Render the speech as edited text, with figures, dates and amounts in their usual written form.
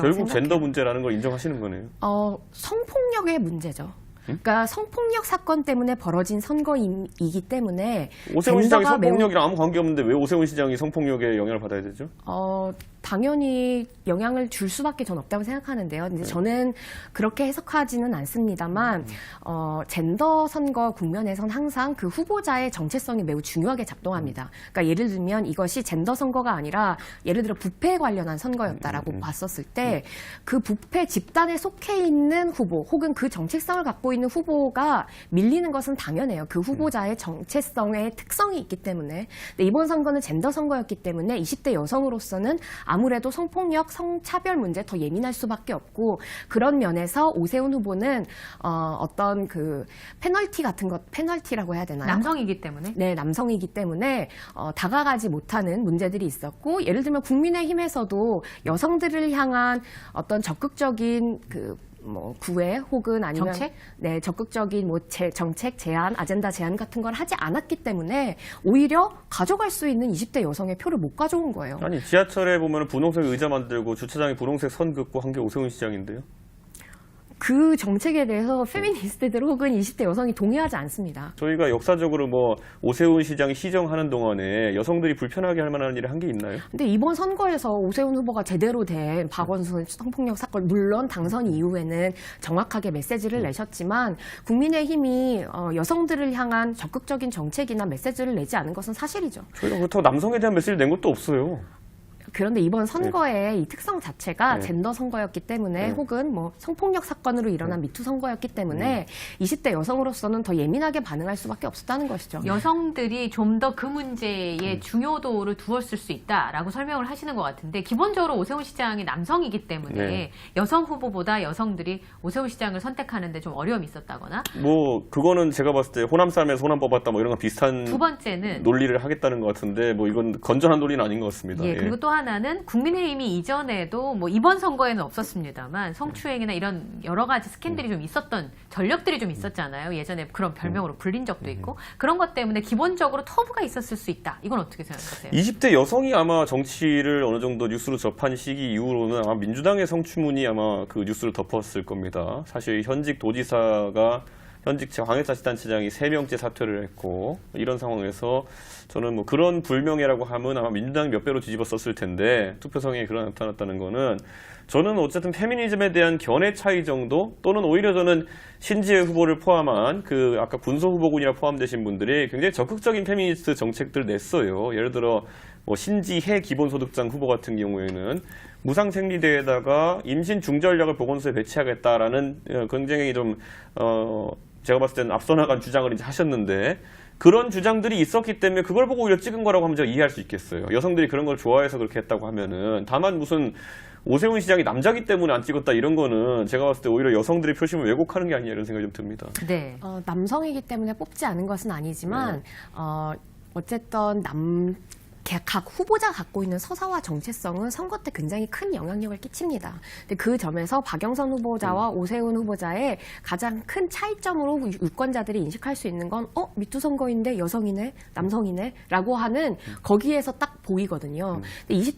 결국 젠더 문제라는 걸 인정하시는 거네요. 성폭력의 문제죠. 그러니까 성폭력 사건 때문에 벌어진 선거이기 때문에 오세훈 시장이 성폭력이랑 아무 관계없는데 왜 오세훈 시장이 성폭력에 영향을 받아야 되죠? 당연히 영향을 줄 수밖에 전 없다고 생각하는데요. 근데 저는 그렇게 해석하지는 않습니다만 젠더 선거 국면에선 항상 그 후보자의 정체성이 매우 중요하게 작동합니다. 그러니까 예를 들면 이것이 젠더 선거가 아니라 예를 들어 부패에 관련한 선거였다라고 봤었을 때 그 부패 집단에 속해 있는 후보 혹은 그 정체성을 갖고 있는 후보가 밀리는 것은 당연해요. 그 후보자의 정체성의 특성이 있기 때문에. 근데 이번 선거는 젠더 선거였기 때문에 20대 여성으로서는 아무래도 성폭력, 성차별 문제에 더 예민할 수밖에 없고 그런 면에서 오세훈 후보는 어떤 그 페널티 같은 것, 페널티라고 해야 되나요? 남성이기 때문에? 네, 남성이기 때문에 다가가지 못하는 문제들이 있었고 예를 들면 국민의힘에서도 여성들을 향한 어떤 적극적인 구애 혹은 아니면 정책? 네, 적극적인 정책 제안, 아젠다 제안 같은 걸 하지 않았기 때문에 오히려 가져갈 수 있는 20대 여성의 표를 못 가져온 거예요. 아니 지하철에 보면 분홍색 의자 만들고 주차장에 분홍색 선 긋고 한 게 오세훈 시장인데요. 그 정책에 대해서 페미니스트들 혹은 20대 여성이 동의하지 않습니다. 저희가 역사적으로 뭐 오세훈 시장이 시정하는 동안에 여성들이 불편하게 할 만한 일을 한 게 있나요? 근데 이번 선거에서 오세훈 후보가 제대로 된 박원순 성폭력 사건, 물론 당선 이후에는 정확하게 메시지를 내셨지만 국민의힘이 여성들을 향한 적극적인 정책이나 메시지를 내지 않은 것은 사실이죠. 저희가 그렇다고 남성에 대한 메시지를 낸 것도 없어요. 그런데 이번 선거의 이 특성 자체가 네. 젠더 선거였기 때문에 네. 혹은 뭐 성폭력 사건으로 일어난 미투 선거였기 때문에 20대 여성으로서는 더 예민하게 반응할 수밖에 없었다는 것이죠. 여성들이 좀 더 그 문제의 중요도를 두었을 수 있다라고 설명을 하시는 것 같은데 기본적으로 오세훈 시장이 남성이기 때문에 네. 여성 후보보다 여성들이 오세훈 시장을 선택하는데 좀 어려움이 있었다거나 뭐 그거는 제가 봤을 때 호남 사람에서 호남 뽑았다 뭐 이런 거 비슷한 두 번째는 논리를 하겠다는 것 같은데 뭐 이건 건전한 논리는 아닌 것 같습니다. 예, 그리고 또 하나는 국민의힘이 이전에도 뭐 이번 선거에는 없었습니다만 성추행이나 이런 여러 가지 스캔들이 좀 있었던 전력들이 좀 있었잖아요. 예전에 그런 별명으로 불린 적도 있고 그런 것 때문에 기본적으로 터부가 있었을 수 있다. 이건 어떻게 생각하세요? 20대 여성이 아마 정치를 어느 정도 뉴스로 접한 시기 이후로는 아마 민주당의 성추문이 아마 그 뉴스를 덮었을 겁니다. 사실 현직 도지사가 현직 광역자치단체장이 3명째 사퇴를 했고 이런 상황에서 저는 뭐 그런 불명예라고 하면 아마 민주당이 몇 배로 뒤집어 썼을 텐데 투표성에 그런 나타났다는 거는 저는 어쨌든 페미니즘에 대한 견해 차이 정도 또는 오히려 저는 신지혜 후보를 포함한 그 아까 군소 후보군이라 포함되신 분들이 굉장히 적극적인 페미니스트 정책들을 냈어요. 예를 들어 뭐 신지혜 기본소득장 후보 같은 경우에는 무상생리대에다가 임신 중전력을 보건소에 배치하겠다라는 굉장히 좀 제가 봤을 때는 앞서 나간 주장을 이제 하셨는데 그런 주장들이 있었기 때문에 그걸 보고 오히려 찍은 거라고 하면 제가 이해할 수 있겠어요. 여성들이 그런 걸 좋아해서 그렇게 했다고 하면은 다만 무슨 오세훈 시장이 남자기 때문에 안 찍었다 이런 거는 제가 봤을 때 오히려 여성들의 표심을 왜곡하는 게 아니냐 이런 생각이 좀 듭니다. 네. 남성이기 때문에 뽑지 않은 것은 아니지만 어쨌든 각 후보자가 갖고 있는 서사와 정체성은 선거 때 굉장히 큰 영향력을 끼칩니다. 근데 그 점에서 박영선 후보자와 오세훈 후보자의 가장 큰 차이점으로 유권자들이 인식할 수 있는 건 미투 선거인데 여성이네, 남성이네 라고 하는 거기에서 딱 보이거든요. 근데 20대